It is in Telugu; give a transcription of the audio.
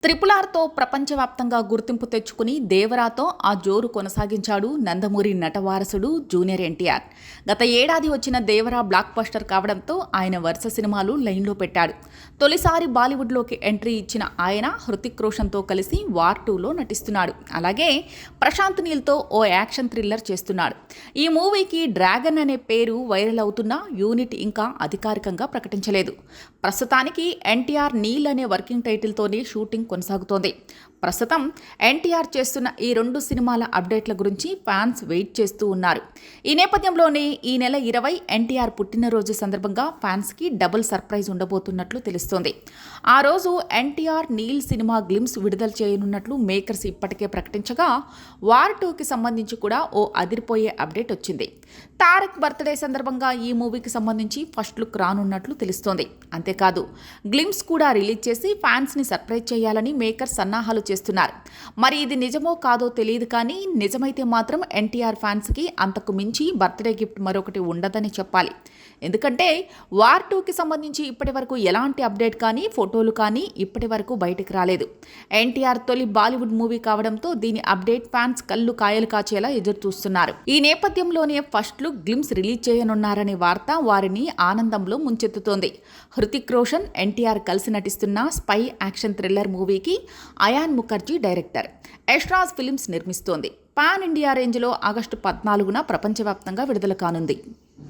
త్రిపుల్ ఆర్తో ప్రపంచవ్యాప్తంగా గుర్తింపు తెచ్చుకుని దేవరాతో ఆ జోరు కొనసాగించాడు నందమూరి నటవారసుడు జూనియర్ ఎన్టీఆర్. గత ఏడాది వచ్చిన దేవరా బ్లాక్ బస్టర్ కావడంతో ఆయన వరుస సినిమాలు లైన్లో పెట్టాడు. తొలిసారి బాలీవుడ్లోకి ఎంట్రీ ఇచ్చిన ఆయన హృతిక్ రోషన్తో కలిసి వార్ 2లో నటిస్తున్నాడు. అలాగే ప్రశాంత్ నీల్తో ఓ యాక్షన్ థ్రిల్లర్ చేస్తున్నాడు. ఈ మూవీకి డ్రాగన్ అనే పేరు వైరల్ అవుతున్నా యూనిట్ ఇంకా అధికారికంగా ప్రకటించలేదు. ప్రస్తుతానికి ఎన్టీఆర్ నీల్ అనే వర్కింగ్ టైటిల్తోనే షూటింగ్ కొనసాగుతోంది. ప్రస్తుతం ఎన్టీఆర్ చేస్తున్న ఈ 2 సినిమాల అప్డేట్ల గురించి ఫ్యాన్స్ వెయిట్ చేస్తూ ఉన్నారు. ఈ నేపథ్యంలోనే ఈ నెల 20 ఎన్టీఆర్ పుట్టినరోజు సందర్భంగా ఫ్యాన్స్కి డబుల్ సర్ప్రైజ్ ఉండబోతున్నట్లు తెలుస్తోంది. ఆ రోజు ఎన్టీఆర్ నీల్ సినిమా గ్లిమ్స్ విడుదల చేయనున్నట్లు మేకర్స్ ఇప్పటికే ప్రకటించగా, వార్ 2కి సంబంధించి కూడా ఓ అదిరిపోయే అప్డేట్ వచ్చింది. తారక్ బర్త్డే సందర్భంగా ఈ మూవీకి సంబంధించి ఫస్ట్ లుక్ రానున్నట్లు తెలుస్తోంది. అంతేకాదు గ్లిమ్స్ కూడా రిలీజ్ చేసి ఫ్యాన్స్ని సర్ప్రైజ్ చేయాలని మేకర్స్ సన్నాహాలు చేస్తున్నారు. మరి ఇది నిజమో కాదో తెలియదు, కానీ నిజమైతే మాత్రం ఎన్టీఆర్ ఫ్యాన్స్కి అంతకు మించి బర్త్డే గిఫ్ట్ మరొకటి ఉండదని చెప్పాలి. ఎందుకంటే వార్ 2కి సంబంధించి ఇప్పటి వరకు ఎలాంటి అప్డేట్ కానీ ఫోటోలు కానీ ఇప్పటి వరకు బయటకు రాలేదు. ఎన్టీఆర్ తొలి బాలీవుడ్ మూవీ కావడంతో దీని అప్డేట్ ఫ్యాన్స్ కళ్ళు కాయలు కాచేలా ఎదురు చూస్తున్నారు. ఈ నేపథ్యంలోనే ఫస్ట్ లుక్ గ్లిమ్స్ రిలీజ్ చేయనున్నారనే వార్త వారిని ఆనందంలో ముంచెత్తుతోంది. హృతిక్ రోషన్, ఎన్టీఆర్ కలిసి నటిస్తున్న స్పై యాక్షన్ థ్రిల్లర్ మూవీకి అయాన్ ముఖర్జీ డైరెక్టర్, ఎష్రాజ్ ఫిల్మ్స్ నిర్మిస్తోంది. పాన్ ఇండియా రేంజ్లో ఆగస్టు 14న ప్రపంచవ్యాప్తంగా విడుదల కానుంది.